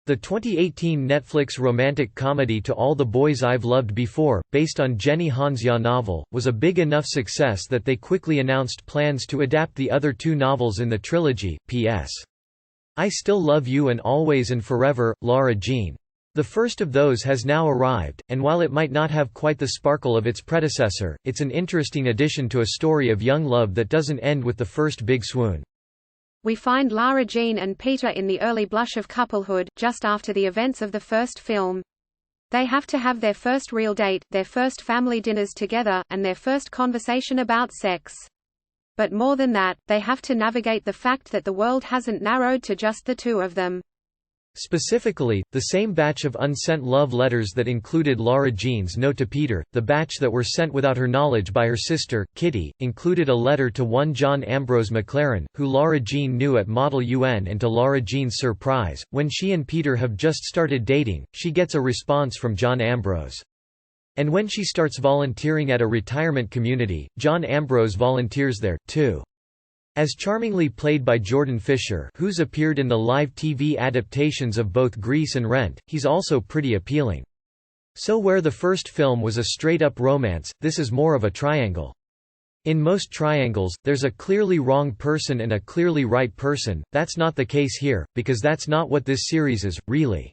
The 2018 Netflix romantic comedy To All the Boys I've Loved Before, based on Jenny Han's Ya novel, was a big enough success that they quickly announced plans to adapt the other two novels in the trilogy. P.S. I Still Love You and Always and Forever, Lara Jean. The first of those has now arrived, and while it might not have quite the sparkle of its predecessor, it's an interesting addition to a story of young love that doesn't end with the first big swoon. We find Lara Jean and Peter in the early blush of couplehood, just after the events of the first film. They have to have their first real date, their first family dinners together, and their first conversation about sex. But more than that, they have to navigate the fact that the world hasn't narrowed to just the two of them. Specifically, the same batch of unsent love letters that included Lara Jean's note to Peter, the batch that were sent without her knowledge by her sister, Kitty, included a letter to one John Ambrose McLaren, who Lara Jean knew at Model UN, and to Lara Jean's surprise, when she and Peter have just started dating, she gets a response from John Ambrose. And when she starts volunteering at a retirement community, John Ambrose volunteers there, too. As charmingly played by Jordan Fisher, who's appeared in the live TV adaptations of both Grease and Rent, he's also pretty appealing. So where the first film was a straight-up romance, this is more of a triangle. In most triangles, there's a clearly wrong person and a clearly right person. That's not the case here, because that's not what this series is, really.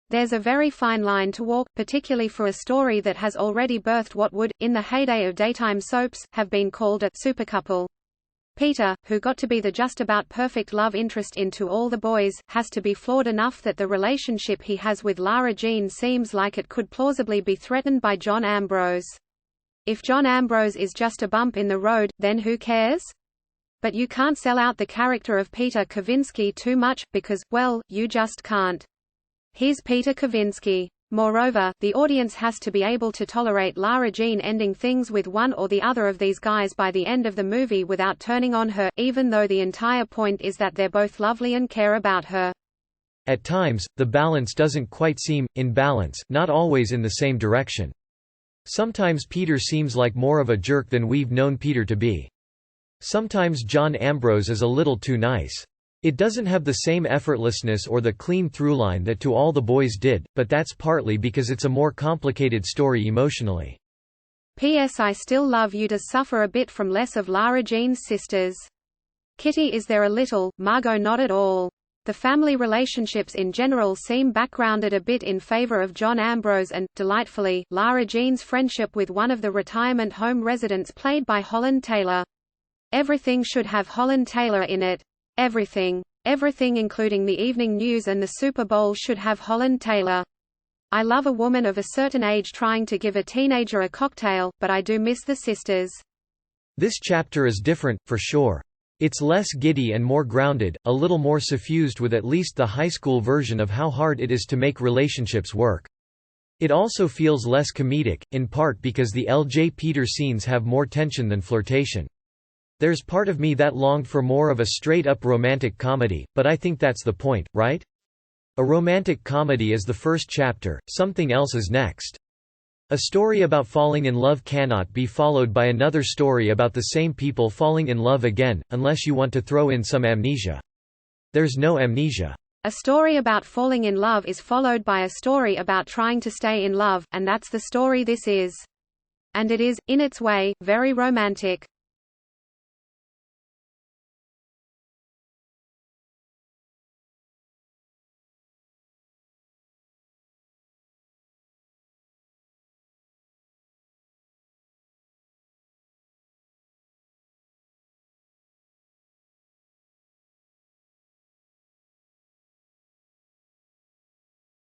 There's a very fine line to walk, particularly for a story that has already birthed what would, in the heyday of daytime soaps, have been called a supercouple. Peter, who got to be the just about perfect love interest in To All the Boys, has to be flawed enough that the relationship he has with Lara Jean seems like it could plausibly be threatened by John Ambrose. If John Ambrose is just a bump in the road, then who cares? But you can't sell out the character of Peter Kavinsky too much, because, well, you just can't. He's Peter Kavinsky. Moreover, the audience has to be able to tolerate Lara Jean ending things with one or the other of these guys by the end of the movie without turning on her, even though the entire point is that they're both lovely and care about her. At times, the balance doesn't quite seem in balance, not always in the same direction. Sometimes Peter seems like more of a jerk than we've known Peter to be. Sometimes John Ambrose is a little too nice. It doesn't have the same effortlessness or the clean throughline that To All the Boys did, but that's partly because it's a more complicated story emotionally. P.S. I Still Love You does suffer a bit from less of Lara Jean's sisters. Kitty is there a little, Margot not at all. The family relationships in general seem backgrounded a bit in favor of John Ambrose and, delightfully, Lara Jean's friendship with one of the retirement home residents played by Holland Taylor. Everything should have Holland Taylor in it. Everything. Everything including the evening news and the Super Bowl should have Holland Taylor. I love a woman of a certain age trying to give a teenager a cocktail, but I do miss the sisters. This chapter is different, for sure. It's less giddy and more grounded, a little more suffused with at least the high school version of how hard it is to make relationships work. It also feels less comedic, in part because the L.J. Peter scenes have more tension than flirtation. There's part of me that longed for more of a straight-up romantic comedy, but I think that's the point, right? A romantic comedy is the first chapter, something else is next. A story about falling in love cannot be followed by another story about the same people falling in love again, unless you want to throw in some amnesia. There's no amnesia. A story about falling in love is followed by a story about trying to stay in love, and that's the story this is. And it is, in its way, very romantic.